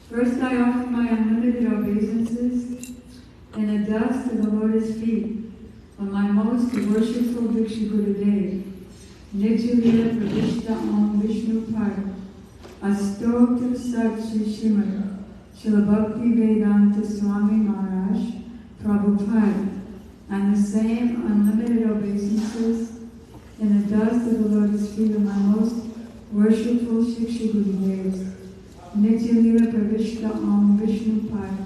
First I offer my unlimited obeisances in the dust of the Lotus feet of my most worshipful Diksha Gurudev, Nityalila Pravishta Om Vishnu Pada, Astokta Sat Shri Srimad Srila Bhakti Vedanta Swami Maharaj Prabhupada, and the same unlimited obeisances in the dust of the Lotus feet of my most worshipful Shiksha Gurudevs, Nityalila Pravishta Om Vishnu Pada,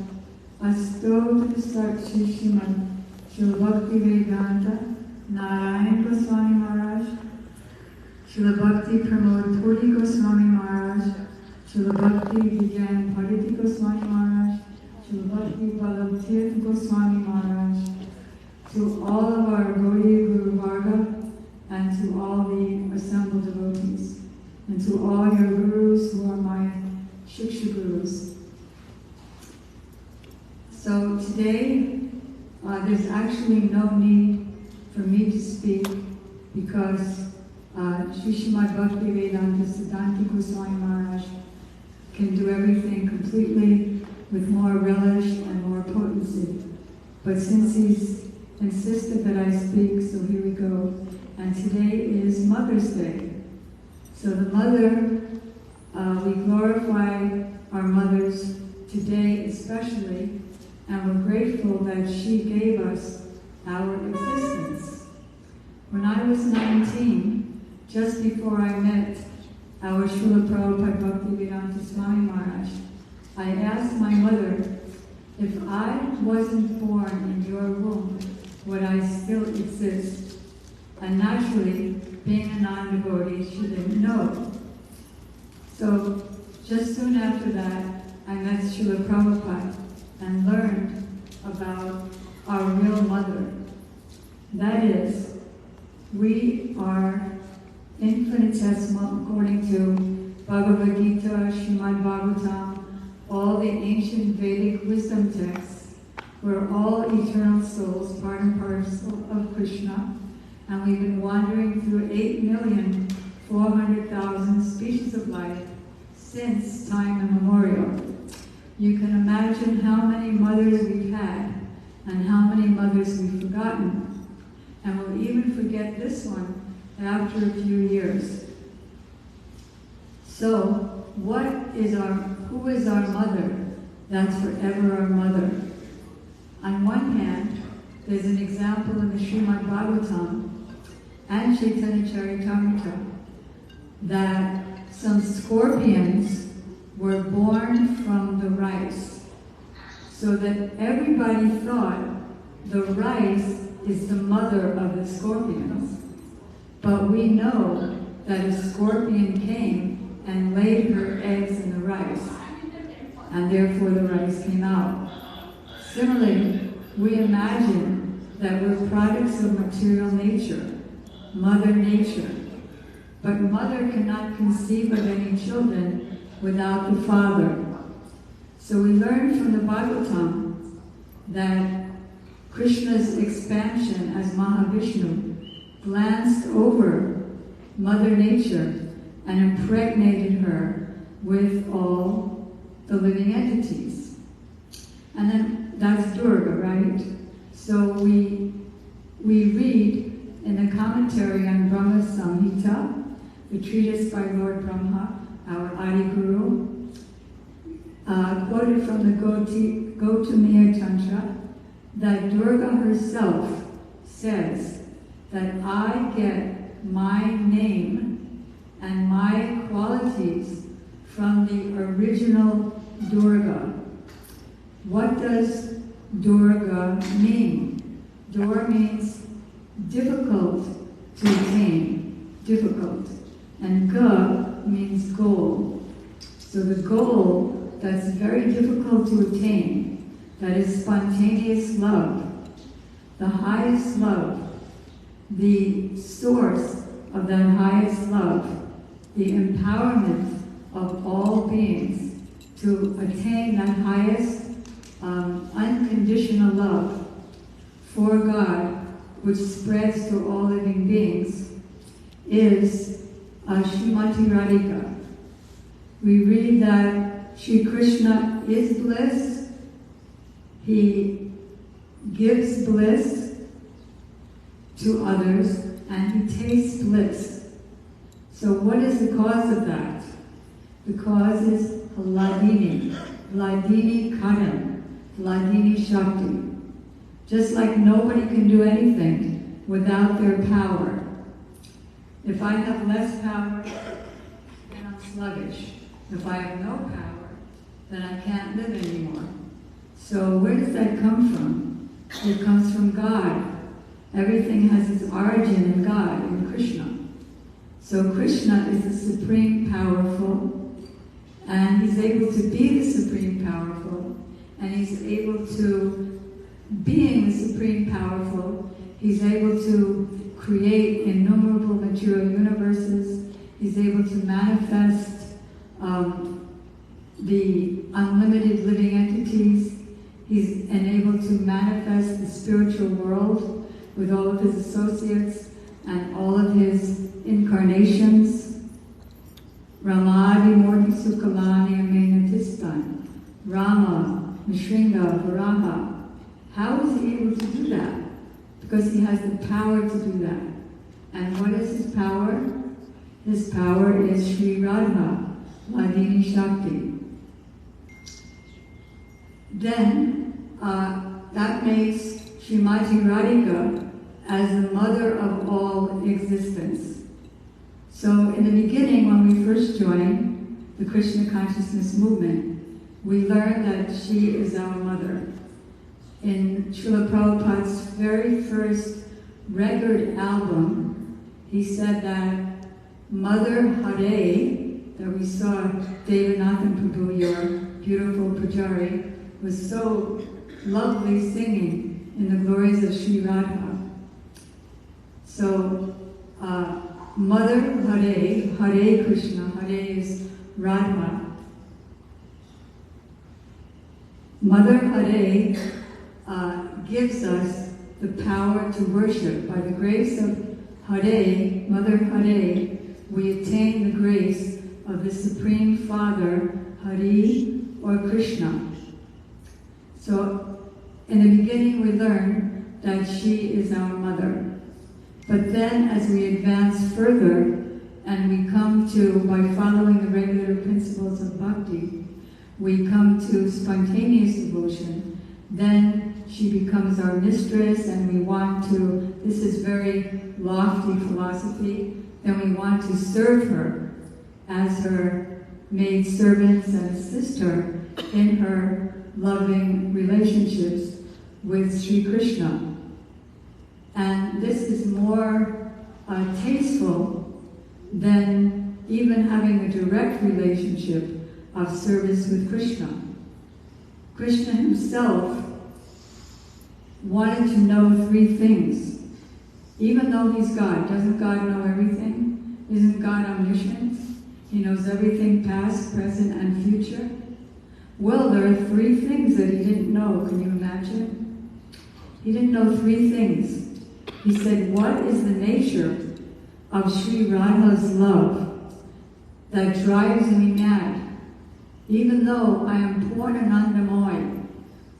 Astokta Sat Shri Srimad Srila Bhakti Vedanta Narayan Goswami Maharaj, Srila Bhakti Pramod Puri Goswami Maharaj, Srila Bhakti Vijay Bharati Goswami Maharaj, Srila Bhakti Vallabh Tirth Goswami Maharaj, to all of our Gaudiya Guru Varga, and to all the assembled devotees, and to all your gurus who are my Shiksha Gurus. So today, there's actually no need for me to speak because Sri Srimad Bhakti Vedanta Siddhanta Goswami Maharaj can do everything completely with more relish and more potency. But since he's insisted that I speak, so here we go. And today is Mother's Day. So the mother, we glorify our mothers today especially, and we're grateful that she gave us our existence. When I was 19, just before I met our Srila Prabhupada Bhaktivedanta Swami Maharaj, I asked my mother, if I wasn't born in your womb, would I still exist? And naturally, being a non-devotee, she didn't know. So, just soon after that, I met Srila Prabhupada and learned about our real mother. That is, we are infinitesimal according to Bhagavad Gita, Srimad Bhagavatam, all the ancient Vedic wisdom texts. We're all eternal souls, part and parcel of Krishna, and we've been wandering through 8,400,000 species of life since time immemorial. You can imagine how many mothers we've had and how many mothers we've forgotten. And we'll even forget this one after a few years. So, who is our mother that's forever our mother? On one hand, there's an example in the Srimad Bhagavatam and Chaitanya Charitamrita that some scorpions were born from the rice, so that everybody thought the rice is the mother of the scorpions. But we know that a scorpion came and laid her eggs in the rice, and therefore the rice came out. Similarly, we imagine that we're products of material nature, Mother Nature. But Mother cannot conceive of any children without the Father. So we learn from the Bhagavatam that Krishna's expansion as Mahavishnu glanced over Mother Nature and impregnated her with all the living entities. And then that's Durga, right? So we read in the commentary on Brahma Samhita, the treatise by Lord Brahma, our Adi Guru, quoted from the Gautamiya Tantra, that Durga herself says that I get my name and my qualities from the original Durga. What does Durga mean? Dur means difficult to attain, difficult. And Ga means goal. So the goal that's very difficult to attain, that is spontaneous love, the highest love, the source of that highest love, the empowerment of all beings to attain that highest unconditional love for God, which spreads to all living beings, is Srimati Radhika. We read that Sri Krishna is bliss. He gives bliss to others, and he tastes bliss. So what is the cause of that? The cause is Hladini, Hladini Karam, Hladini Shakti. Just like nobody can do anything without their power. If I have less power, then I'm sluggish. If I have no power, then I can't live anymore. So where does that come from? It comes from God. Everything has its origin in God, in Krishna. So Krishna is the supreme powerful, and he's able to be the supreme powerful, and he's able to, being the supreme powerful, he's able to create innumerable material universes. He's able to manifest the unlimited living entities. He's enabled to manifest the spiritual world with all of his associates and all of his incarnations. Ramadi Morti Sukalani Amenatistan, Rama, Nishringa, Varaha. How is he able to do that? Because he has the power to do that. And what is his power? His power is Sri Radha, Hladini Shakti. Then, that makes Srimati Radhika as the mother of all existence. So in the beginning, when we first joined the Krishna Consciousness Movement, we learned that she is our mother. In Srila Prabhupada's very first record album, he said that Mother Hare, that we saw Devanathan Prabhu, your beautiful Pujari, was so lovely singing in the glories of Sri Radha. So, Mother Hare, Hare Krishna, Hare is Radha. Mother Hare gives us the power to worship. By the grace of Hare, Mother Hare, we attain the grace of the Supreme Father, Hari or Krishna. So, in the beginning we learn that she is our mother. But then as we advance further, and we come to, by following the regular principles of bhakti, we come to spontaneous devotion, then she becomes our mistress, and we want to, this is very lofty philosophy, then we want to serve her as her maid servants and assist her in her loving relationships with Sri Krishna. And this is more tasteful than even having a direct relationship of service with Krishna. Krishna himself wanted to know three things. Even though he's God, doesn't God know everything? Isn't God omniscient? He knows everything past, present, and future. Well, there are three things that he didn't know. Can you imagine? He didn't know three things. He said, what is the nature of Sri Radha's love that drives me mad? Even though I am born Anandamoy,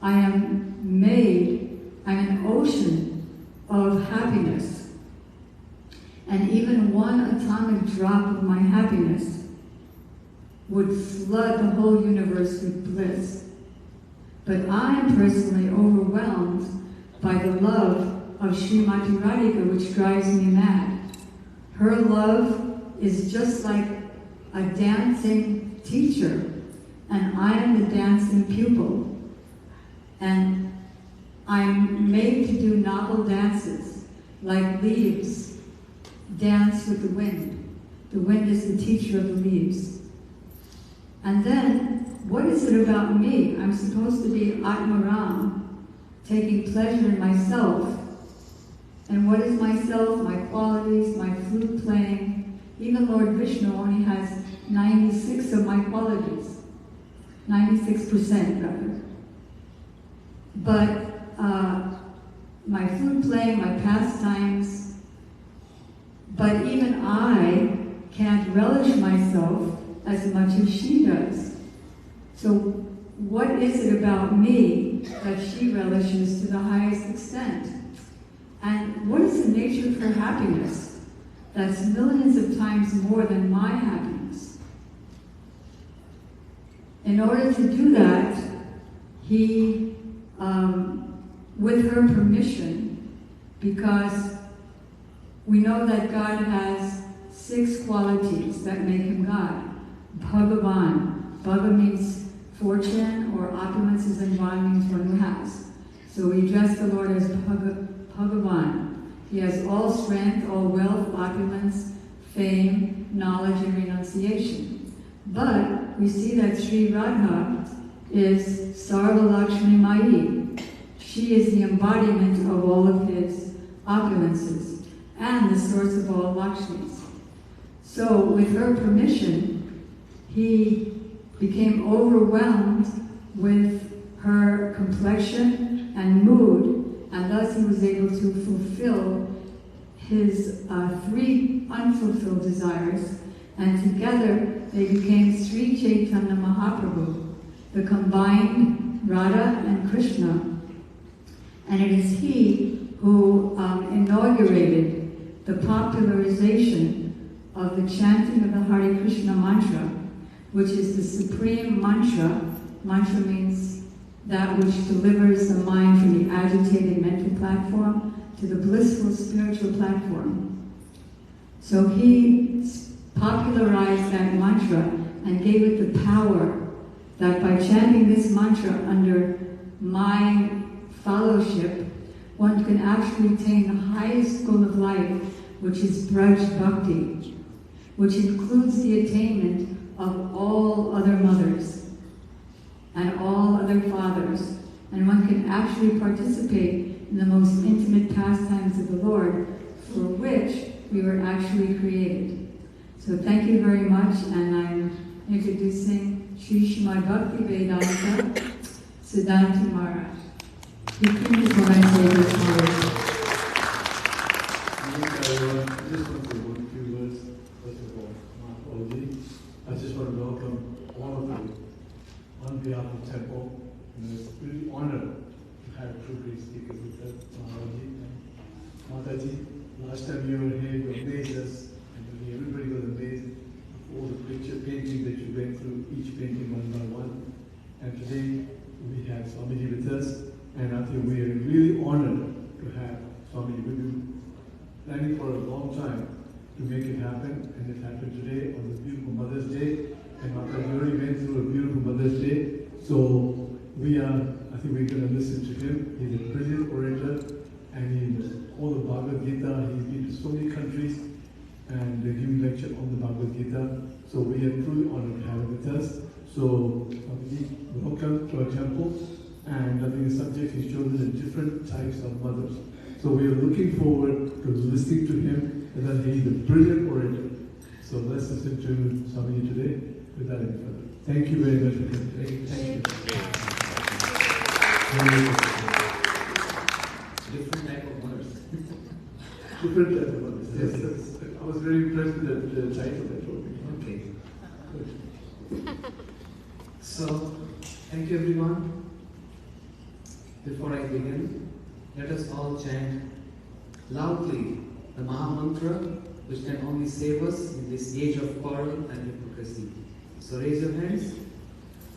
I am made, I'm an ocean of happiness. And even one atomic drop of my happiness would flood the whole universe with bliss. But I am personally overwhelmed by the love of Srimati Radhika, which drives me mad. Her love is just like a dancing teacher, and I am the dancing pupil. And I'm made to do novel dances, like leaves dance with the wind. The wind is the teacher of the leaves. And then, what is it about me? I'm supposed to be Atmaram, taking pleasure in myself. And what is myself? My qualities, my flute playing. Even Lord Vishnu only has 96 of my qualities. 96% rather. But my flute playing, my pastimes, but even I can't relish myself as much as she does. So what is it about me that she relishes to the highest extent? And what is the nature of her happiness? That's millions of times more than my happiness. In order to do that, he, with her permission, because we know that God has 6 qualities that make him God. Bhagavan. Bhava means fortune or opulences, and Van means one who has. So we address the Lord as Bhagavan. He has all strength, all wealth, opulence, fame, knowledge, and renunciation. But we see that Sri Radha is Sarva Lakshmi Mai. She is the embodiment of all of his opulences and the source of all Lakshmis. So with her permission, he became overwhelmed with her complexion and mood, and thus he was able to fulfill his 3 unfulfilled desires, and together they became Sri Chaitanya Mahaprabhu, the combined Radha and Krishna. And it is he who inaugurated the popularization of the chanting of the Hare Krishna mantra, which is the supreme mantra. Mantra means that which delivers the mind from the agitated mental platform to the blissful spiritual platform. So he popularized that mantra and gave it the power that by chanting this mantra under my fellowship, one can actually attain the highest goal of life, which is Braj Bhakti, which includes the attainment of all other mothers and all other fathers. And one can actually participate in the most intimate pastimes of the Lord, for which we were actually created. So thank you very much, and I'm introducing Sri Srimad Bhakti Vedanta Siddhanti Maharaj. He finished when I say this word. I just want to say a few words. First of all, my apology. I just want to welcome all of you on behalf of Temple. And it's really honored to have two great speakers with us, Maharaji and Mataji. Last time you were here, you amazed us, and everybody was amazed of all the picture painting that you went through, each painting one by one. And today we have Swamiji with us. And I think we are really honored to have Swami. We've been planning for a long time to make it happen, and it happened today on this beautiful Mother's Day. And Mata already went through a beautiful Mother's Day. So I think we're going to listen to him. He's a brilliant orator, and he knows all the Bhagavad Gita. He's been to so many countries and giving lecture on the Bhagavad Gita. So we are truly honored to have him with us. So Swamiji, welcome to our temple. And I think the subject he's chosen is different types of mothers. So we are looking forward to listening to him, and that he's a brilliant orator. So let's listen to Swami today without any further. Thank you very much for coming. Thank you. Different type of mothers. Different type of mothers. Yes. I was very impressed with the title that told me. Okay. Good. So, thank you everyone. Before I begin, let us all chant loudly the Maha Mantra, which can only save us in this age of quarrel and hypocrisy. So raise your hands.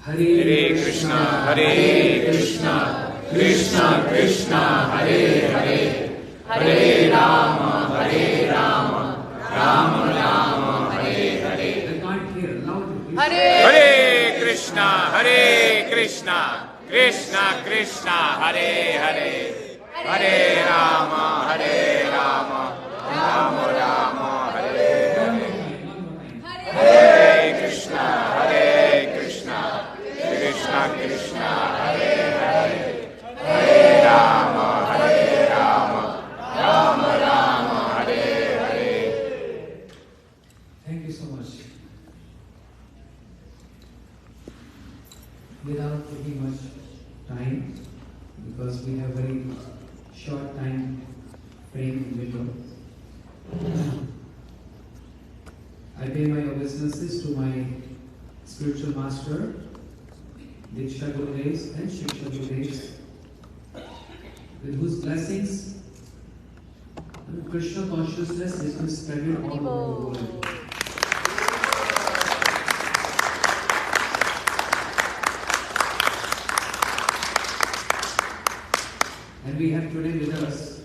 Hare Krishna, Hare Krishna, Krishna Krishna, Hare Hare, Hare Rama, Rama, Rama Rama, Krishna, Krishna Krishna, Hare Hare, Hare Rama, Hare Rama, Rama Rama, Hare Hare. Hare Krishna, Krishna Krishna, Hare Hare, Hare Rama, Rama Rama, Hare Hare. Thank you so much. Without taking much time, because we have very short time frame in window, I pay my obeisances to my spiritual master, Diksha Gurudevs and Shiksha Gurudevs, with whose blessings Krishna consciousness is been spreading all over the world. And we have today with us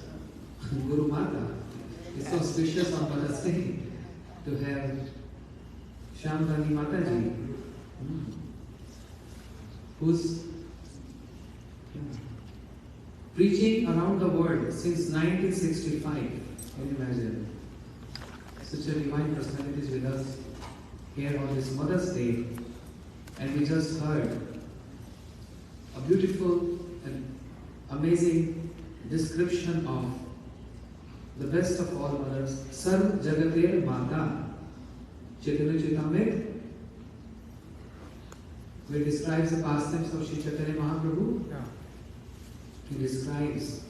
Guru Mata. It's so auspicious on Mother's Day to have Shyamdani Mataji, who's preaching around the world since 1965. Can you imagine? Such a divine personality is with us here on this Mother's Day. And we just heard a beautiful and amazing description of the best of all mothers, Sarv Jagatir Mata. Chaitanya Charitamrita, where he describes the pastimes of Sri Chaitanya Mahaprabhu. He describes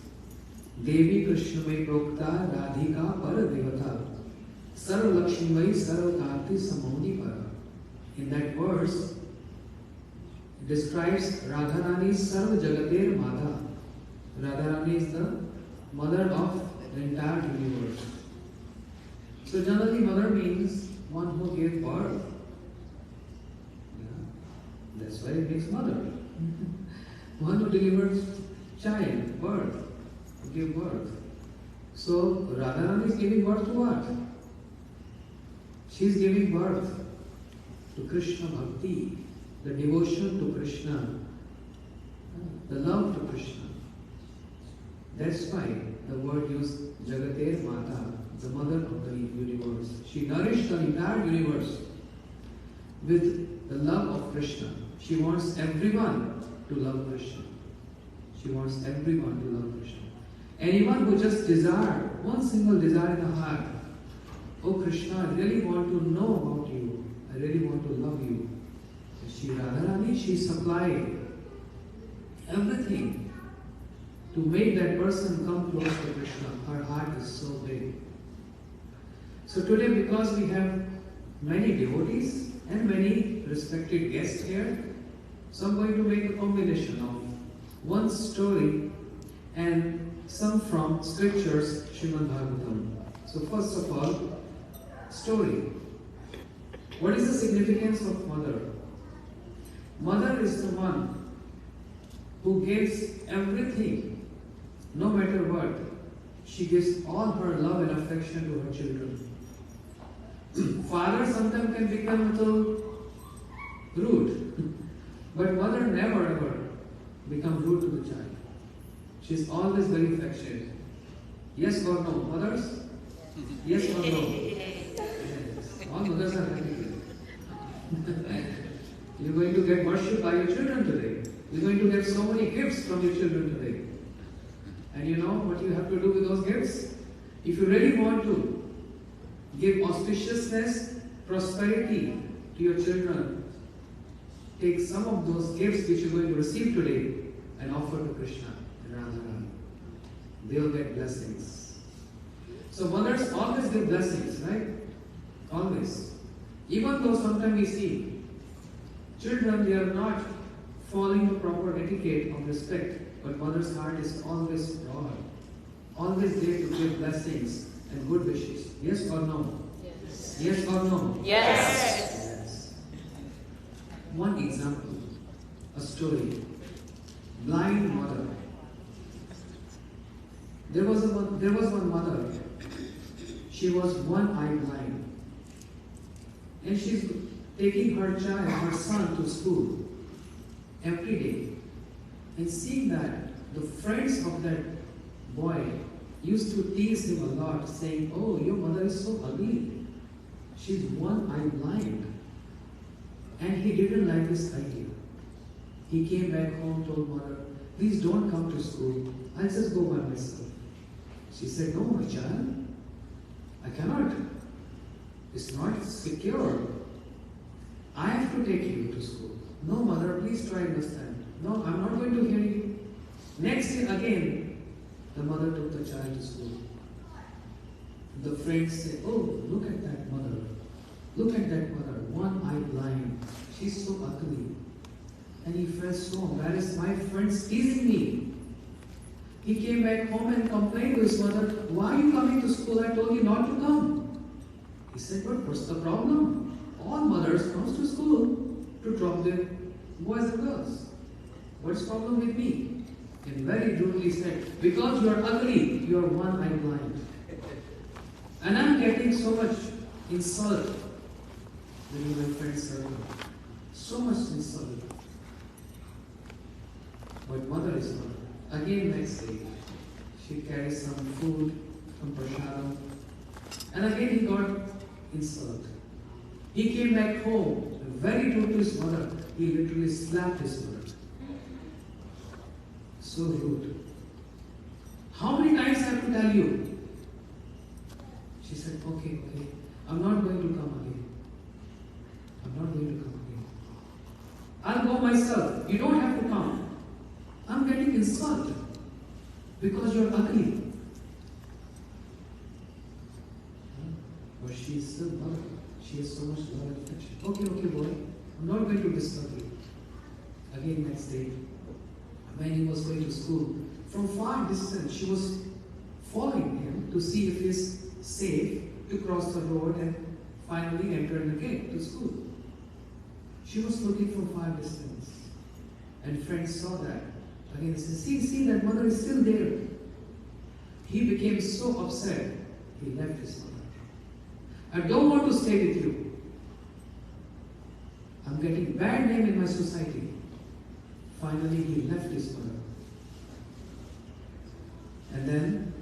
Devi Krishnamai Prokta Radhika Paradevata Sarv Lakshmimai Sarv Karti Samoni Para. In that verse, it describes Radharani Sarv Jagatir Mata. Radharani is the mother of the entire universe. So generally mother means one who gave birth. Yeah. That's why it makes mother. One who delivers child, birth, who gave birth. So Radharani is giving birth to what? She is giving birth to Krishna Bhakti, the devotion to Krishna, the love to Krishna. That's why the word used Jagatir Mata, the mother of the universe. She nourished the entire universe with the love of Krishna. She wants everyone to love Krishna. She wants everyone to love Krishna. Anyone who just desire, one single desire in the heart, oh Krishna, I really want to know about you. I really want to love you. She Radharani, she supplied everything to make that person come close to Krishna. Her heart is so big. So today, because we have many devotees and many respected guests here, so I'm going to make a combination of one story and some from scriptures, Srimad Bhagavatam. So first of all, story. What is the significance of mother? Mother is the one who gives everything. No matter what, she gives all her love and affection to her children. Father sometimes can become a little rude, but mother never ever becomes rude to the child. She is always very affectionate. Yes or no, mothers? Yes or no? Yes. All mothers are happy. You're going to get worshipped by your children today. You're going to get so many gifts from your children today. And you know what you have to do with those gifts? If you really want to give auspiciousness, prosperity to your children, take some of those gifts which you're going to receive today and offer to Krishna and Radharani. They'll get blessings. So mothers always give blessings, right? Always. Even though sometimes we see children, they are not following the proper etiquette of respect, but mother's heart is always broad, always there to give blessings and good wishes. Yes or no? Yes. Yes or no? Yes. Yes. One example, a story. Blind mother. There was one mother. She was one eye blind, and she's taking her son to school. every day. And seeing that, the friends of that boy used to tease him a lot, saying, "Oh, your mother is so ugly. She's one eye blind." And he didn't like this idea. He came back home, told mother, "Please don't come to school. I'll just go by myself." She said, "No, my child, I cannot. It's not secure. I have to take you to school." "No, mother, please try to understand." "No, I'm not going to hear you." Next day again, the mother took the child to school. The friends said, "Oh, look at that mother. Look at that mother, one eye blind. She's so ugly." And he felt so embarrassed. My friend's teasing me. He came back home and complained to his mother, "Why are you coming to school? I told you not to come." He said, "But what's the problem? All mothers come to school to drop their boys and girls. What's the problem with me?" And very rudely said, "Because you are ugly, you are one eye blind." And I'm getting so much insult within my friend's circle. So much insult. But mother is mother. Again next day, she carries some food from Prashadam. And again he got insult. He came back home, very rude to his mother. He literally slapped his mother. So rude. "How many times I have to tell you?" She said, okay, I'm not going to come again. I'm not going to come again. I'll go myself. You don't have to come. I'm getting insulted because you're ugly. But she is still mother. She has so much love and affection. Okay, boy. I'm not going to disturb you. Again next day, when he was going to school, from far distance, she was following him to see if he's safe to cross the road and finally enter the gate to school. She was looking from far distance. And friends saw that. Again, they said, see, that mother is still there. He became so upset, he left his mother. "I don't want to stay with you. I'm getting bad name in my society." Finally, he left his mother. And then,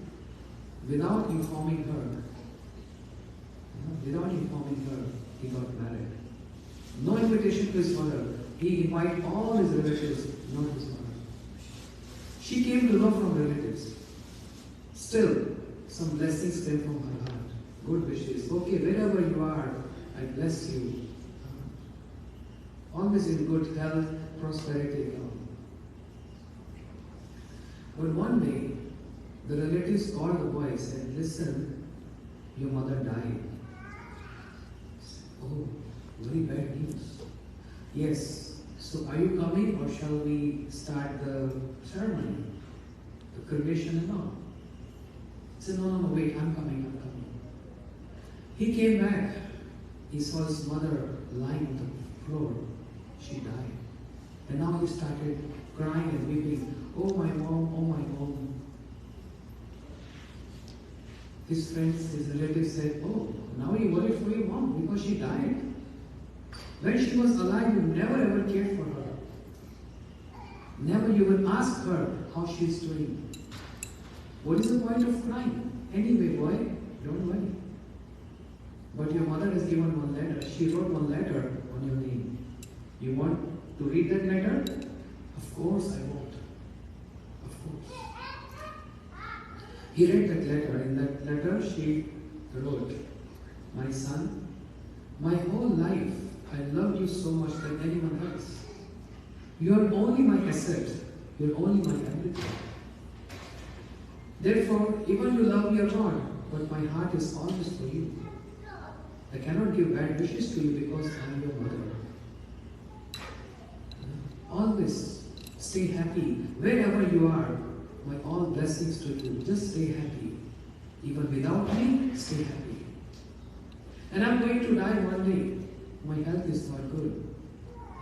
without informing her, he got married. No invitation to his mother. He invited all his relatives, not his mother. She came to love from relatives. Still, some blessings came from her heart. Good wishes. Okay, wherever you are, I bless you. Always in good health, prosperity. But one day, the relatives called the boy and said, "Listen, your mother died." He said, "Oh, very bad news." "Yes, so are you coming or shall we start the ceremony, the cremation and all?" He said, No, wait, I'm coming. He came back. He saw his mother lying on the floor. She died. And now he started crying and weeping. "Oh my mom, oh my mom." His friends, his relatives said, "Oh, now you worry for your mom because she died. When she was alive, you never ever cared for her. Never you would ask her how she's doing. What is the point of crying? Anyway, boy, don't worry. But your mother has given one letter. She wrote one letter on your name. You want to read that letter?" "Of course I want. Of course." He read that letter. In that letter she wrote, "My son, my whole life I loved you so much than anyone else. You are only my asset. You are only my everything. Therefore, even you love me a lot, but my heart is always for you. I cannot give bad wishes to you because I am your mother. Always stay happy. Wherever you are, my all blessings to you. Just stay happy. Even without me, stay happy. And I'm going to die one day. My health is not good.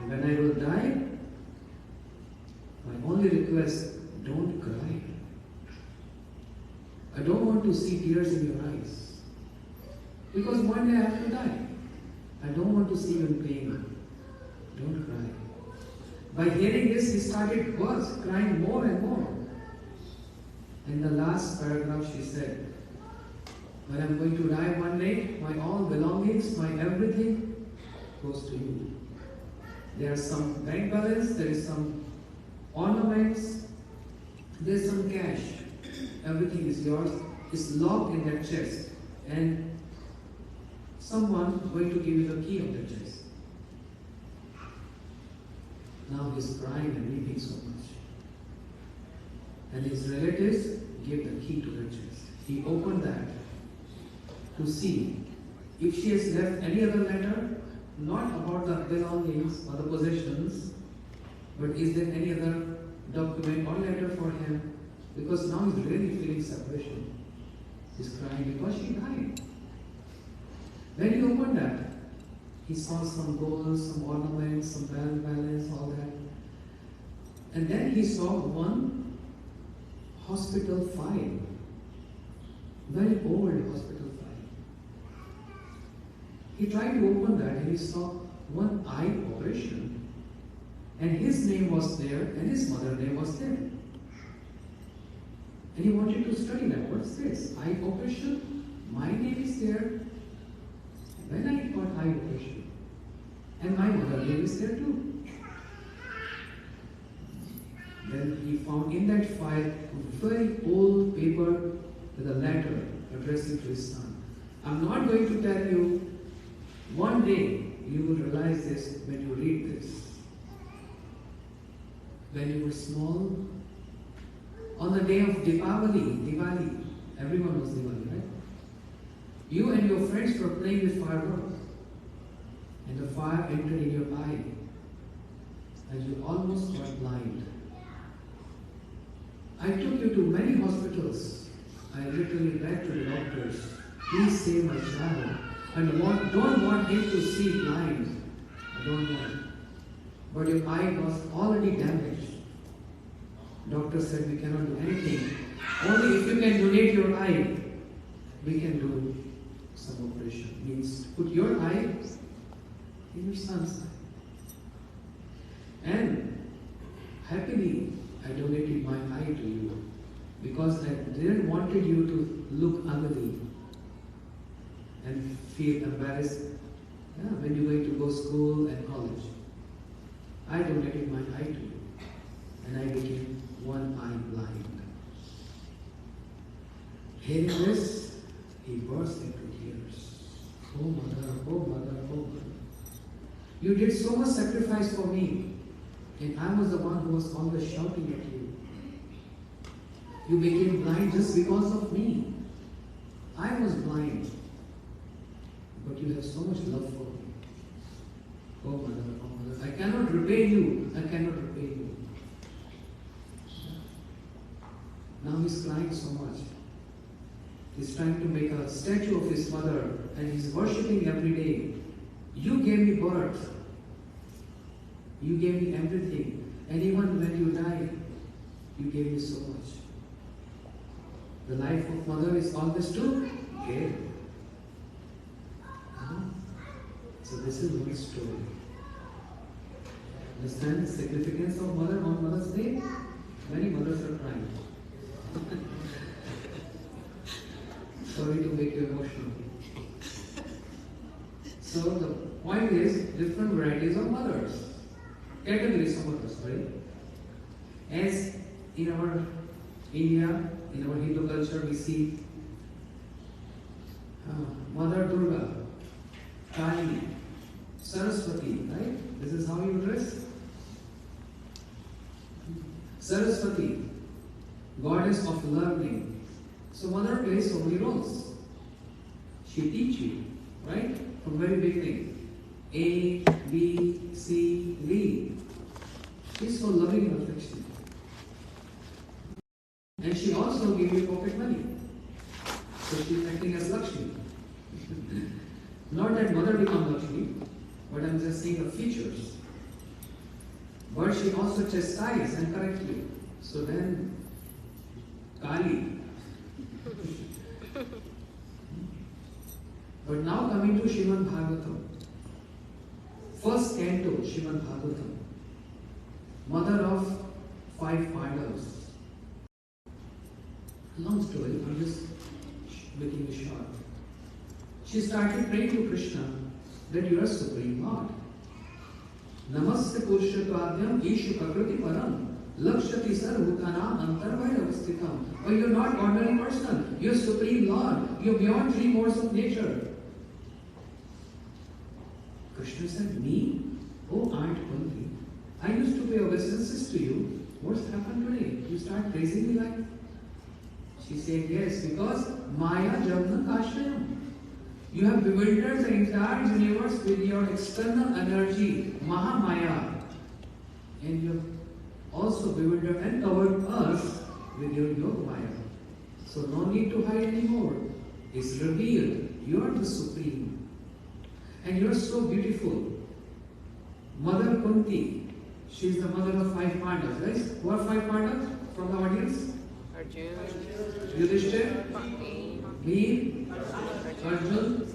And when I will die, my only request, don't cry. I don't want to see tears in your eyes. Because one day I have to die. I don't want to see you in pain. Don't cry. By hearing this, he started crying more and more. In the last paragraph, she said, when I'm going to die one day, my all belongings, my everything goes to you. There are some bank balance, there is some ornaments, there's some cash. Everything is yours. It's locked in that chest. And someone going to give you the key of the chest. Now he's crying and weeping so much. And his relatives gave the key to the chest. He opened that to see if she has left any other letter, not about the belongings or the possessions, but is there any other document or letter for him? Because now he's really feeling separation. He's crying because she died. When he opened that, he saw some gold, some ornaments, some bank balance, all that. And then he saw one hospital file, very old hospital file. He tried to open that and he saw one eye operation. And his name was there and his mother's name was there. And he wanted to study that. What's this? Eye operation? My name is there. When I got eye operation. And my mother's name is there too. Then he found in that file a very old paper with a letter addressing to his son. I'm not going to tell you. One day you will realize this when you read this. When you were small, on the day of Diwali, everyone knows Diwali, right? You and your friends were playing with fireworks, and the fire entered in your eye, and you almost got blind. I took you to many hospitals. I literally begged to the doctors, please save my child. I don't want him to see blind. I don't want. But your eye was already damaged. Doctor said we cannot do anything. Only if you can donate your eye, we can do some operation. Means put your eye in your son's eye. And happily, I donated my eye to you because I didn't want you to look ugly and feel embarrassed when you're going to go to school and college. I donated my eye to you and I became one eye blind. Hearing this, he burst into tears. Oh mother, oh mother, oh mother. You did so much sacrifice for me, and I was the one who was always shouting at you. You became blind just because of me. I was blind, but you have so much love for me. Oh mother, I cannot repay you. I cannot repay you. Now he's crying so much. He's trying to make a statue of his mother and he's worshipping every day. You gave me birth. You gave me everything. And even when you died, you gave me so much. The life of mother is always to give. So this is one story. Understand the significance of mother on Mother's Day? Many mothers are crying. Sorry to make you emotional. So the point is, different varieties of mothers. Categories of mothers, right? As in our India, in our Hindu culture, we see Mother Durga, Kali, Saraswati, right? This is how you dress. Saraswati, goddess of learning. So mother plays so many roles. She teaches you, right? From very beginning. A, B, C, D. She's so loving and affectionate. And she also gave you pocket money. So she's acting as Lakshmi. Not that mother becomes Lakshmi, but I'm just saying the features. But she also chastises and corrects you. So then, Kali. But now coming to Srimad Bhagavatam. First canto, Srimad Bhagavatam. mother of 5 Pandavas. Long story, I'm just making it short. She started praying to Krishna that you are Supreme Lord. Namaste Purushotvadyam Ishu Prakriti Param Lakshati Sarvutana Antarvaya Avasthitam. But you're not ordinary person. You're Supreme Lord. You're beyond 3 modes of nature. Krishna said, me? Oh, Aunt Kunti, I used to pay obeisances to you. What's happened today? You start praising me like? She said, yes, because Maya Javna Kashrayam. You have bewildered the entire universe with your external energy, Mahamaya. And you have also bewildered and covered us with your Yoga Maya. So no need to hide anymore. It's revealed. You are the Supreme. And you are so beautiful. Mother Kunti, she is the mother of 5 Pandavas, right? Who are 5 Pandavas from the audience? Yudhishthir, Bhim, Arjun,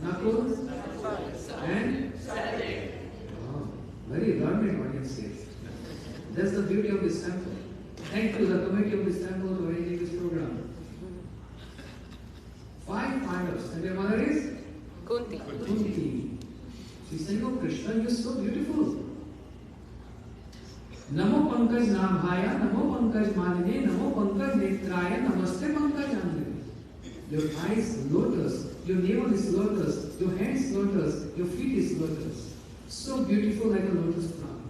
Nakul, and very learned audience here. That's the beauty of this temple. Thank you, the committee of this temple, for arranging this program. 5 Pandavas, and their mother is? Kunti. Kunti. She said, oh Krishna, you're so beautiful. Namo Pankaj Nabhaya, Namo Pankaj Maline, Namo Pankaj Netraya, Namaste Pankaj Andhya. Your eyes lotus, your navel is lotus, your hands lotus, your feet is lotus. So beautiful like a lotus flower.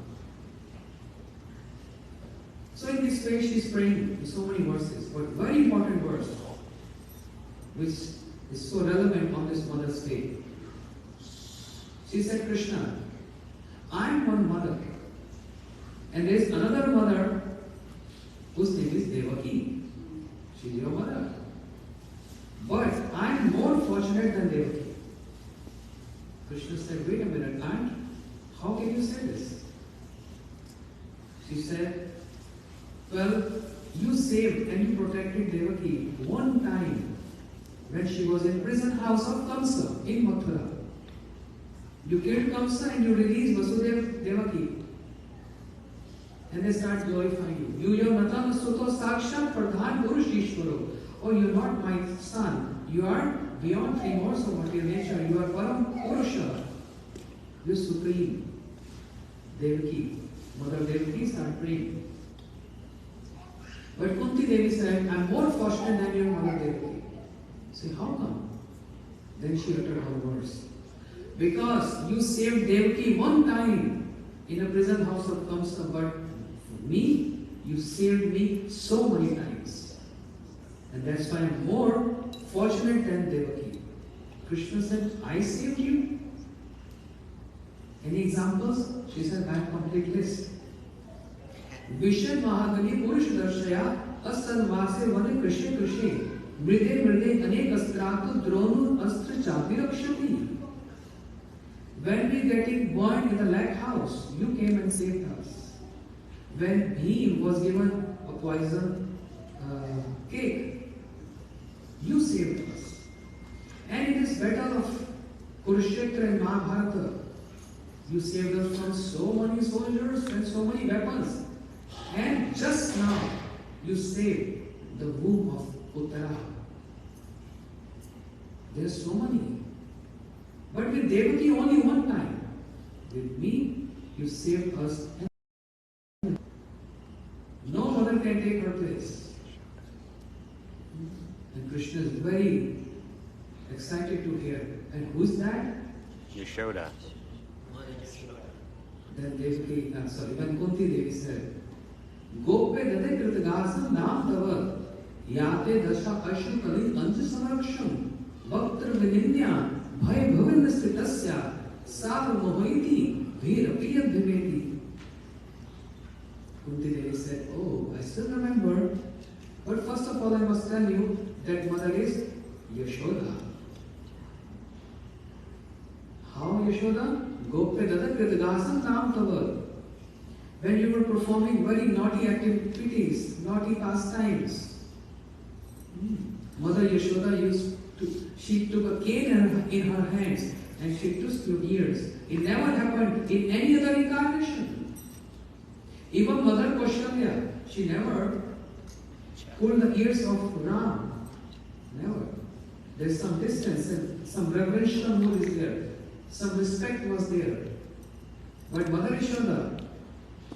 So in this way she is praying in so many verses, but very important verse, which is so relevant on this Mother's Day. She said, Krishna, I am one mother, and there is another mother whose name is Devaki. She is your mother. But I am more fortunate than Devaki. Krishna said, wait a minute, aunt, how can you say this? She said, well, you saved and you protected Devaki one time when she was in prison house of Kamsa in Mathura. You killed Kamsa and you released Vasudeva Devaki. And they start glorifying you. You are Natana Suto Sakshat Pradhan Purush Ishvaro. Oh, you're not my son. You are beyond 3 modes of material nature. You are Param Purusha. You are supreme. Devaki. Mother Devaki started praying. But Kunti Devi said, I'm more fortunate than your mother Devaki. Say, how come? Then she uttered her words. Because you saved Devaki one time in a prison house of Kamsa, but for me, you saved me so many times. And that's why I'm more fortunate than Devaki. Krishna said, I saved you? Any examples? She said, I have a complete list. Vishad Mahagani Purush Darshaya Asal Vase Vane Krishna Krishna Mride Mride Anek Astratu Dronu Astra Chapirakshati. When we getting burned in the lighthouse, you came and saved us. When Bhim was given a poison cake, you saved us. And in this battle of Kurukshetra and Mahabharata, you saved us from so many soldiers and so many weapons. And just now, you saved the womb of Uttara. There are so many. But with Devaki only one time. With me, you saved us. No mother can take her place. And Krishna is very excited to hear. And who is that? Yashoda. Then Devaki, when Kunti Devi said, Gope Dade Kritagasa Nam Tava Yate Dasha Ashu Kali Anja Samaksham Bhaktra Vininya Bhai Bhavan Stitasya Sava Mohaiti Veera Priya Dhimeti. Kunti Devi said, oh, I still remember. But first of all, I must tell you that mother is Yashoda. How Yashoda? Gope Dada Kritagasa Nam Tava. When you were performing very naughty activities, naughty pastimes, Mother Yashoda she took a cane in her hands and she took your ears. It never happened in any other incarnation. Even Mother Kaushalya, she never pulled the ears of Ram. Never. There's some distance and some reverential mood is there. Some respect was there. But Mother Yashoda,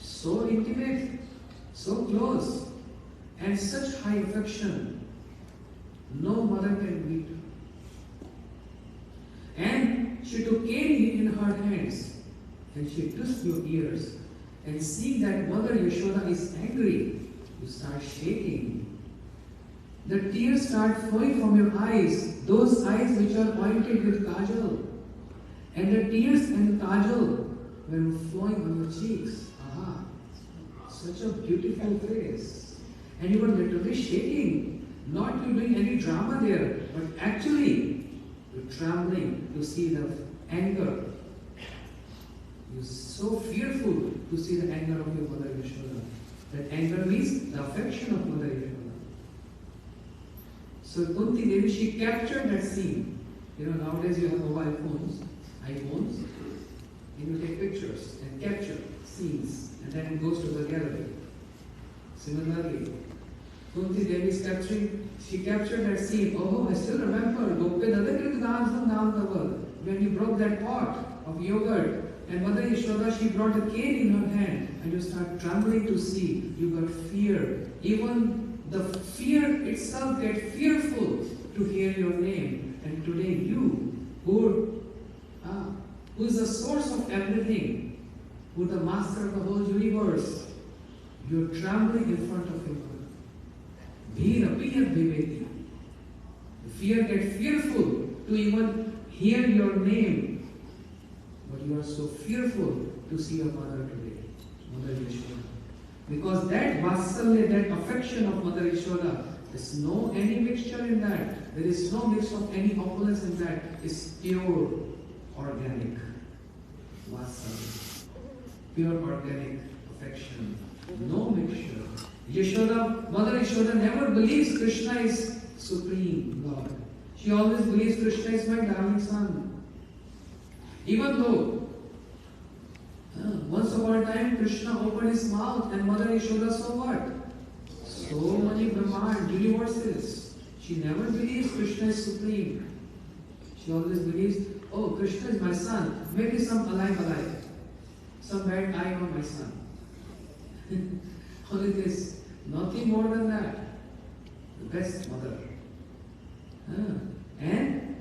so intimate, so close, and such high affection, no mother can meet. And she took cane in her hands and she twist your ears and see that Mother Yashoda is angry. You start shaking. The tears start flowing from your eyes, those eyes which are pointed with kajal. And the tears and the kajal were flowing on your cheeks. Aha! Such a beautiful face. And you were literally shaking. Not you doing any drama there, but actually you're trembling to see the anger. You're so fearful to see the anger of your Mother Yashoda. That anger means the affection of Mother Yashoda. So Kunti Devi, she captured that scene. You know, nowadays you have mobile phones, iPhones, and you take pictures and capture scenes, and then it goes to the gallery. Similarly, Kunti Devi is capturing, she captured that scene. Oh, I still remember, when you broke that pot of yogurt, and Mother Yashoda, she brought a cane in her hand, and you start trembling to see, you got fear. Even the fear itself get fearful to hear your name. And today you, who is the source of everything, who is the master of the whole universe, you're trembling in front of your mother. Bhira piyat viveti. The fear get fearful to even hear your name. But you are so fearful to see your mother today, Mother Yashoda. Because that vatsalya, that affection of Mother Yashoda, there's no any mixture in that. There is no mix of any opulence in that. It's pure organic vatsalya. Pure organic affection. No mixture. Yashoda, Mother Yashoda never believes Krishna is supreme Lord. She always believes Krishna is my darling son. Even though once upon a time Krishna opened his mouth and Mother Yashoda saw what? So many Brahman, universes. She never believes Krishna is supreme. She always believes, oh, Krishna is my son. Maybe some alive. Some bad eye on my son. Only this. Nothing more than that. The best mother. And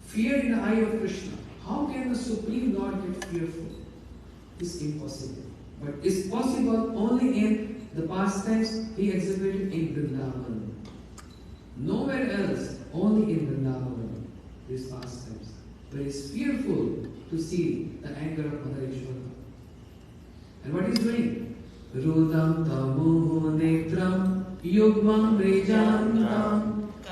fear in the eye of Krishna. How can the Supreme Lord get fearful? It's impossible. But it's possible only in the pastimes he exhibited in Vrindavan. Nowhere else, only in Vrindavan, these pastimes. But it's fearful to see the anger of Mother Yashoda. And what he's doing? Rudam tamu netram yugvam rejantam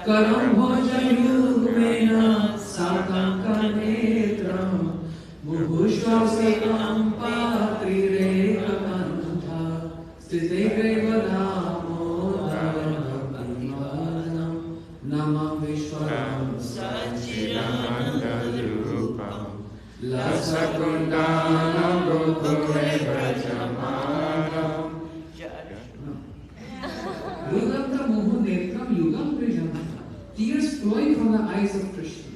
karam bhojayugmena sakam kanetram muhushvasekam patrirekakantha sthitegrevadamodaranam namam vishwaram Satchidanandalupam Lasakundanam Rukure Brajamanam. Rudanta Mohu Netram Yugam Vijana. Tears flowing from the eyes of Krishna.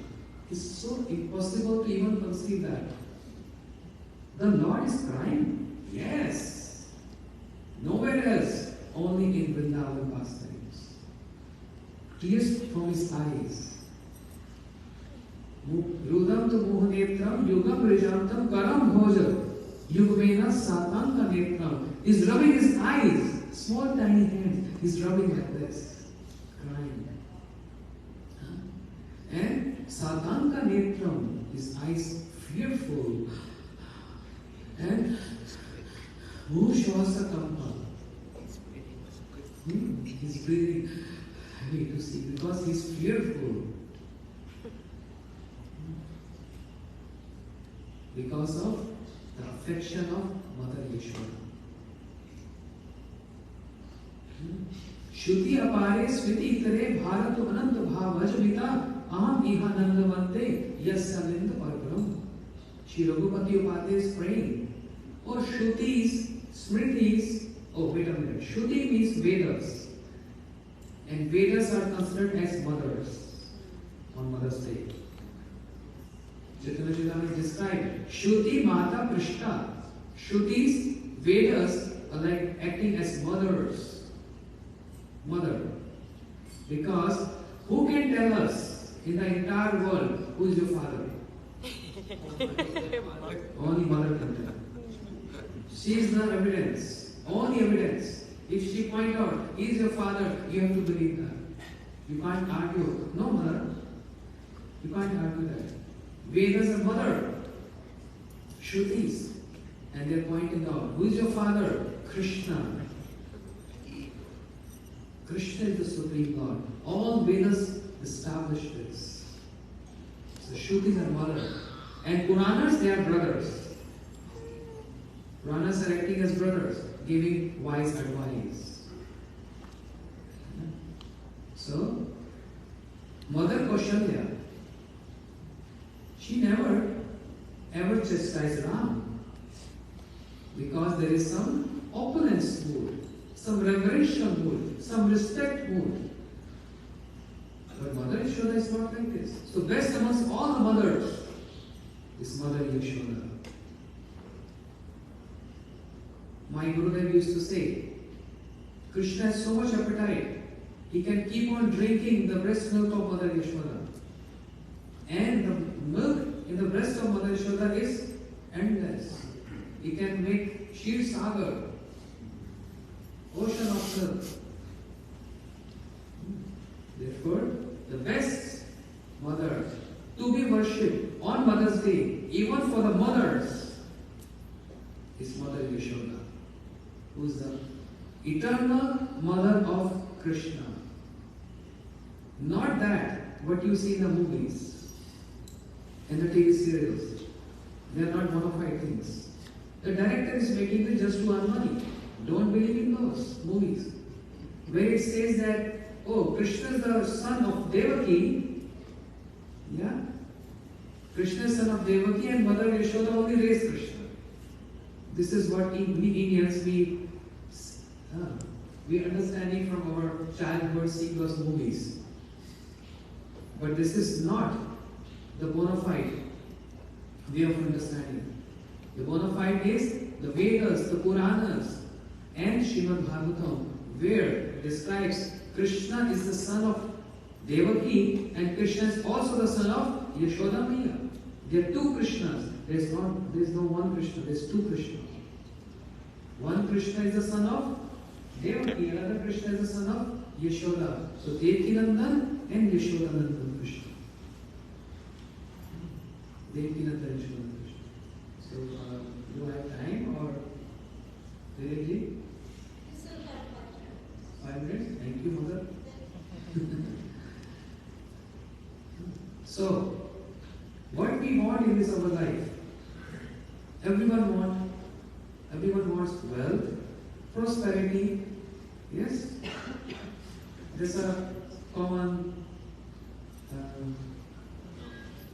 It's so impossible to even conceive that. The Lord is crying. Yes. Nowhere else. Only in Vrindavan pastimes. Tears from his eyes. Rudam to Mohu Netram Yugam Vijantam Karam Bhoja Yugvena Satanka Netram. He's rubbing his eyes. Small tiny hands. He's rubbing like this. Crying. And Satanka Netram, his eyes fearful. And Mushvasa Kampa. He's breathing heavy to see because he's fearful. Because of the affection of Mother Yashoda. Shruti apare switi itare bharatu ananta bhavajvita aham iha nandavante yasya linda parparam. Shri Raghupati Upadhyay is praying. Oh Shrutis, Smritis, oh wait a minute, Shruti means Vedas. And Vedas are considered as mothers on Mother's Day. Chaitanya Charitamrita described Shruti Mata Prishta. Shrutis, Vedas are like acting as mothers. Mother. Because who can tell us in the entire world who is your father? Only mother can tell. She is the evidence. Only evidence. If she point out, he is your father, you have to believe that. You can't argue. No, mother. You can't argue that. Vedas are mother. Shrutis. And they are pointing out, who is your father? Krishna. Krishna is the Supreme Lord. All Vedas establish this. So Shrutis are mother. And Puranas, they are brothers. Puranas are acting as brothers, giving wise advice. So, Mother Kaushalya, she never ever chastised Ram, because there is some opulence mood, some reverential mood, some respect mood. But Mother Yashoda is not like this. So best amongst all the mothers is Mother Yashoda. My Gurudev used to say, Krishna has so much appetite, he can keep on drinking the breast milk of Mother Yashoda. And the milk in the breast of Mother Yashoda is endless. He can make Shir Sagar, ocean of milk. Therefore, the best mother to be worshipped on Mother's Day, even for the mothers, is Mother Yashoda, who is the eternal mother of Krishna. Not that what you see in the movies and the TV serials. They are not bona fide things. The director is making it just to earn money. Don't believe in those movies. Where it says that, oh, Krishna is the son of Devaki. Yeah? Krishna is son of Devaki and Mother Yashoda only raised Krishna. This is what we Indians, we understanding from our childhood seeing those movies. But this is not the bona fide way of understanding. The bona fide is the Vedas, the Puranas, and Srimad Bhagavatam, where it describes Krishna is the son of Devaki and Krishna is also the son of Yashoda Maya. There are two Krishnas. There is no one Krishna, there is two Krishnas. One Krishna is the son of Devaki, another Krishna is the son of Yashoda. So Devakinandan and Yashodanandan Krishna. Devakinandan and Yashodanandan Krishna. So, do I have time or Devaji? 5 minutes? Thank you, Mother. So, what we want in this our life? Everyone wants wealth, prosperity. Yes? These are common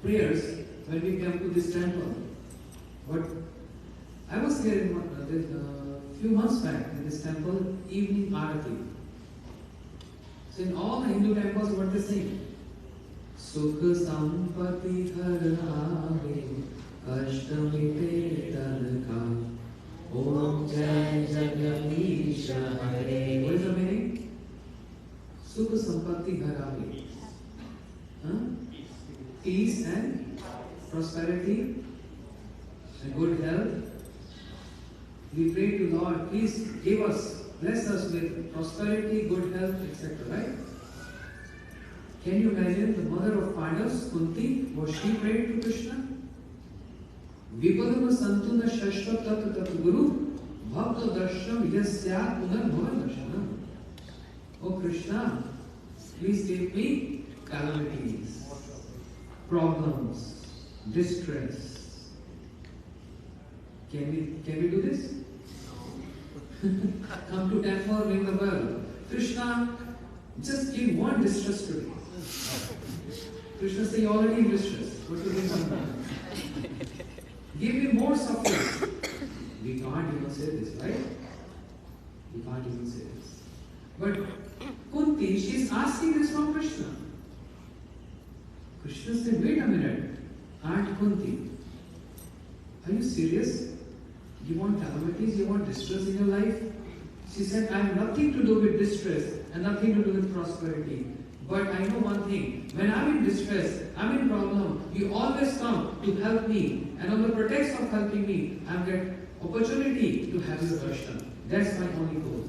prayers when we come to this temple. But I was here a few months back in this temple, evening Aarati. So in all the Hindu temples, what they sing? Sukha sampati dharave, kashtami tanaka, om jai jagamisha hare. What is the meaning? Sukha sampati dharave. Peace and prosperity and good health. We pray to Lord, please give us, bless us with prosperity, good health, etc. Right? Can you imagine the mother of Pandavas, Kunti, what she prayed to Krishna? Vipadama santuna shashva tat tat guru bhakta darsham yasya punar bhavan darshanam. Oh Krishna, please give me calamities, problems, distress. Can we do this? Come to temple, ring the bell. Krishna, just give one distress to me. Krishna say, you're already in distress. What do you think? Give me more suffering. We can't even say this, right? We can't even say this. But Kunti, she's asking this from Krishna. Krishna said, wait a minute, Aunt Kunti, are you serious? You want calamities, you want distress in your life? She said, I have nothing to do with distress and nothing to do with prosperity. But I know one thing, when I'm in distress, I'm in problem, you always come to help me. And on the pretext of helping me, I get opportunity to have your darshan. That's my only goal.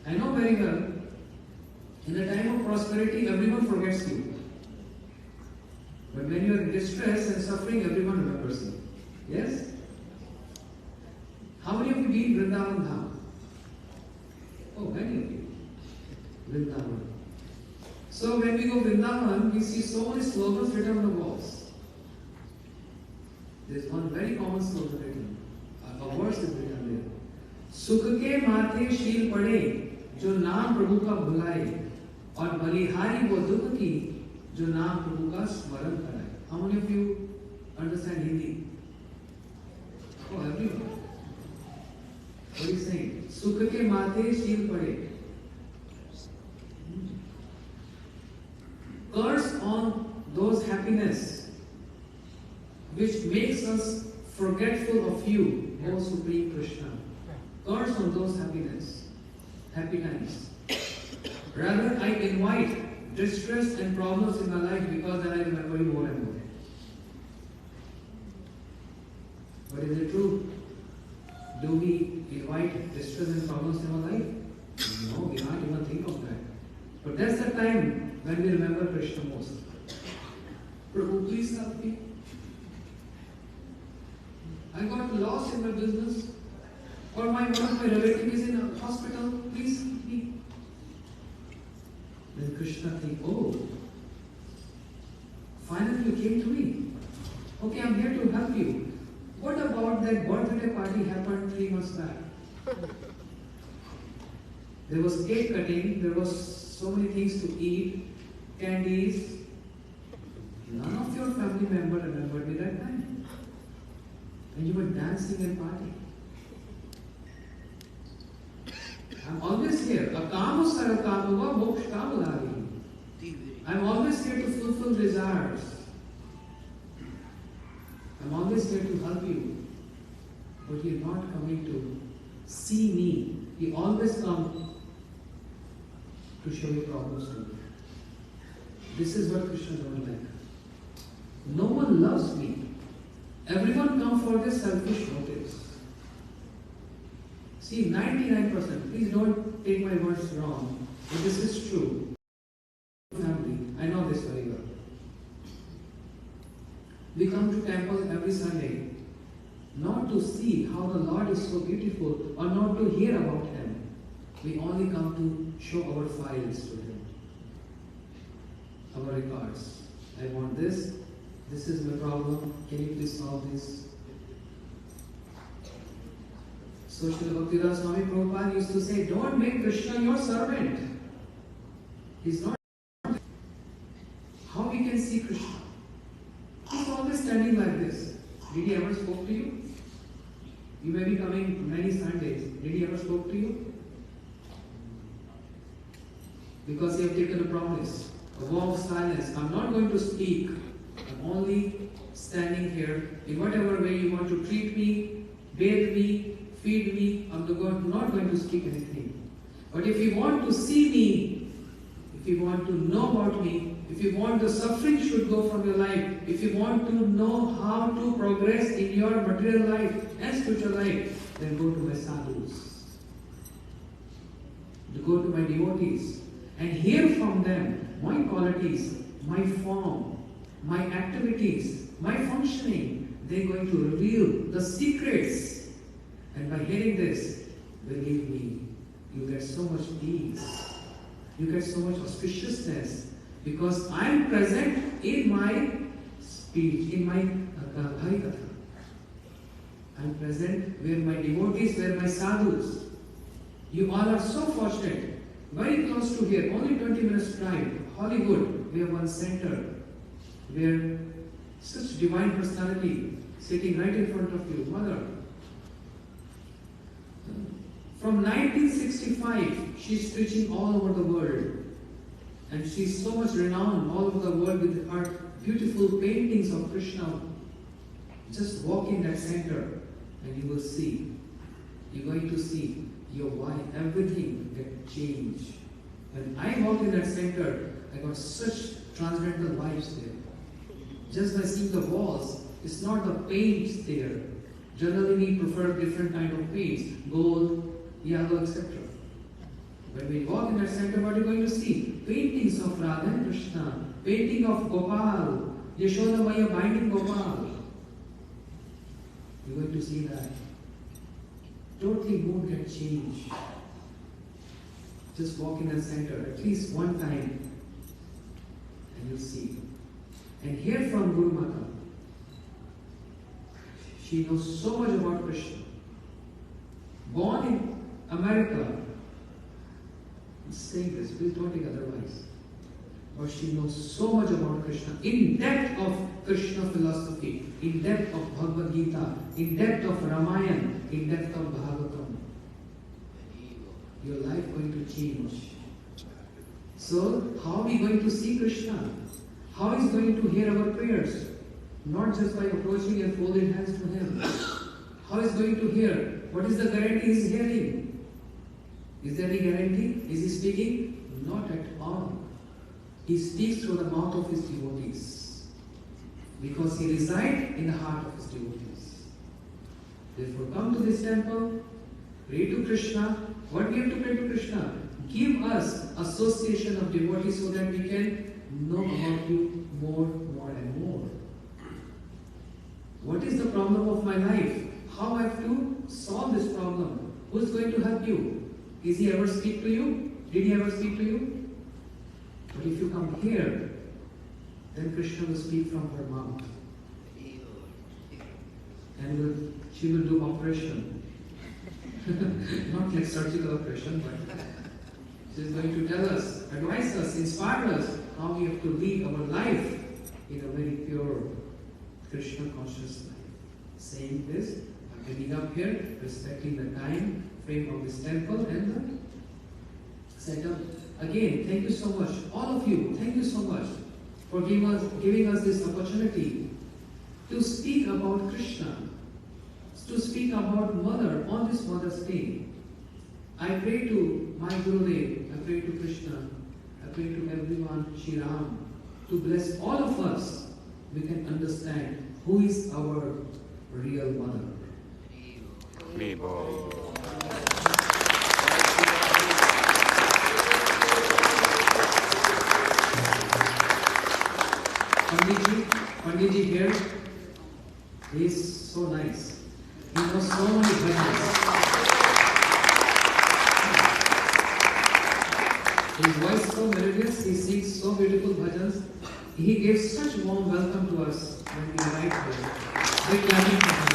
I know very well, in the time of prosperity, everyone forgets you. But when you are in distress and suffering, everyone remembers you. Yes? How many of you been Vrindavan Dham? Oh, many of you. Vrindavan. So when we go Vrindavan, we see so many slogans written on the walls. There's one very common slogan written. A verse is written there. सुख के माथे शील पड़े जो नाम प्रभु का भुलाए और बलिहारी वो दुख की जो नाम प्रभु का स्मरण कराए. How many of you understand Hindi? Oh, everyone. What is he saying? सुख के माथे शील पड़े. Curse on those happiness which makes us forgetful of you, O Supreme Krishna. Curse on those happy times. Rather, I invite distress and problems in my life because then I remember you more and more. But is it true? Do we invite distress and problems in our life? No, we can't even think of that. But that's the time when we remember Krishna most. Prabhu, please help me. I got lost in my business. Or one of my relatives is in a hospital. Please help me. Then Krishna thinks, oh, finally you came to me. Okay, I'm here to help you. What about that birthday party happened 3 months back? There was cake cutting, there was so many things to eat, candies. None of your family members remembered me that time. And you were dancing and partying. I'm always here. Akamo sarakamuva mokshkamulari. I'm always here to fulfill desires. I'm always here to help you. But you're not coming to see me. You always come to show your problems to me. This is what Krishna don't like. No one loves me. Everyone comes for their selfish motives. See, 99%, please don't take my words wrong, but this is true. Family, I know this very well. We come to temple every Sunday, not to see how the Lord is so beautiful or not to hear about Him. We only come to show our files to Him, our records. I want this is my problem, can you please solve this? So Srila Bhaktivedanta Swami Prabhupada used to say, don't make Krishna your servant. He's not. How we can see Krishna? He's always standing like this. Did he ever spoke to you? You may be coming many Sundays. Did he ever spoke to you? Because you have taken a promise, a vow of silence. I'm not going to speak. I'm only standing here. In whatever way you want to treat me, bathe me, feed me, I'm not going to speak anything. But if you want to see me, if you want to know about me, if you want the suffering should go from your life, if you want to know how to progress in your material life and spiritual life, then go to my sadhus. Go to my devotees and hear from them my qualities, my form, my activities, my functioning. They're going to reveal the secrets. And by hearing this, believe me, you get so much peace. You get so much auspiciousness. Because I am present in my speech, in my Harikatha. I am present where my devotees, where my sadhus. You all are so fortunate. Very close to here, only 20 minutes drive. Hollywood, we have one center where such divine personality sitting right in front of you, Mother. From 1965, she's preaching all over the world. And she's so much renowned all over the world with her beautiful paintings of Krishna. Just walk in that center and you will see. You're going to see your life, everything get changed. When I walked in that center, I got such transcendental vibes there. Just by seeing the walls, it's not the paints there. Generally, we prefer different kind of paints, gold, yellow, etc. When we walk in that center, what are you going to see? Paintings of Radha and Krishna, painting of Gopal, Yashoda Maya binding Gopal. You're going to see that. Totally mood can change. Just walk in the center at least one time and you'll see. And hear from Guru Mata. She knows so much about Krishna. Born in America, I'm saying this, please don't think otherwise. But she knows so much about Krishna, in depth of Krishna philosophy, in depth of Bhagavad Gita, in depth of Ramayana, in depth of Bhagavatam. Your life going to change. So, how are we going to see Krishna? How is going to hear our prayers? Not just by approaching and folding hands to Him. How is going to hear? What is the guarantee He is hearing? Is there any guarantee? Is He speaking? Not at all. He speaks through the mouth of His devotees. Because He resides in the heart of His devotees. Therefore, come to this temple, pray to Krishna. What we have to pray to Krishna? Give us association of devotees so that we can know about You more and more. What is the problem of my life? How I have to solve this problem? Who is going to help you? Is He ever speak to you? Did He ever speak to you? But if you come here, then Krishna will speak from her mouth. And she will do operation. Not like surgical operation, but she is going to tell us, advise us, inspire us how we have to lead our life in a very pure Krishna conscious life. Saying this, I'm getting up here, respecting the time frame of this temple and the setup. Again, thank you so much. All of you, thank you so much for giving us this opportunity to speak about Krishna, to speak about Mother on this Mother's Day. I pray to my Gurudev, I pray to Krishna, I pray to everyone, Shri Ram, to bless all of us. We can understand who is our real Mother. Vivo. Panditji here, he is so nice. He knows so many bhajans. His voice is so melodious, he sings so beautiful bhajans. He gave such warm welcome to us when we arrived here. Big clapping for him.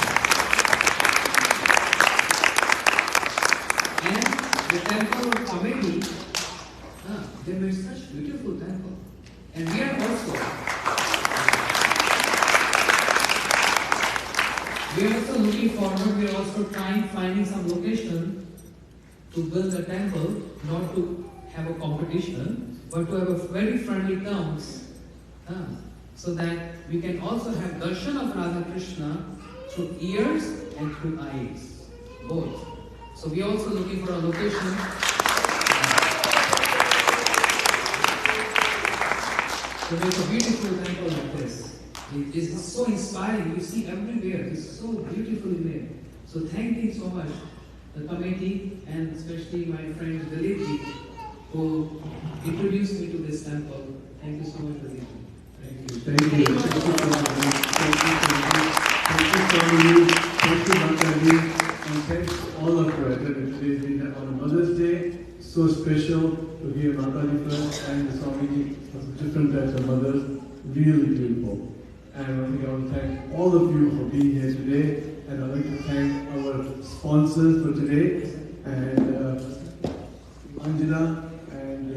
And the temple of Amedi, they made such beautiful temple. And we are also looking forward, we are also finding some location to build a temple, not to have a competition, but to have a very friendly terms, so that we can also have darshan of Radha Krishna through ears and through eyes, both. So we are also looking for a location. So there's a beautiful temple like this. It is so inspiring. You see everywhere. It's so beautifully made. So thank you so much, the committee, and especially my friend Dilipji, who introduced me to this temple. Thank you so much, Dilipji. Thank you. Thank you. Thank you, Mataji, and thanks all of you. Today's been on Mother's Day, so special to hear Mataji first and the Swamiji of different types of mothers. Really beautiful. And I think I want to thank all of you for being here today. And I'd like to thank our sponsors for today, and Anjana and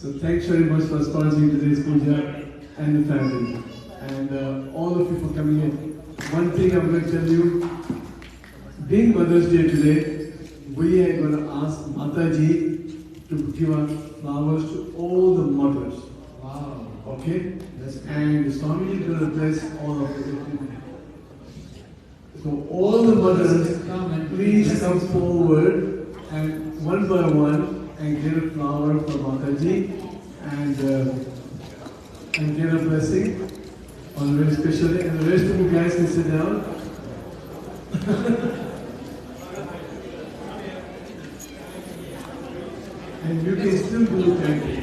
So thanks very much for sponsoring today's puja and the family. And all of you for coming in. One thing I'm going to tell you, being Mother's Day today, we are going to ask Mataji to give our flowers to all the mothers. Wow. Okay? That's great. And Swami is going to bless all of you. So all the mothers, Come and please come forward and one by one and get a flower for Mataji and get a blessing on a very special day. And the rest of you guys can sit down. And you can still do it.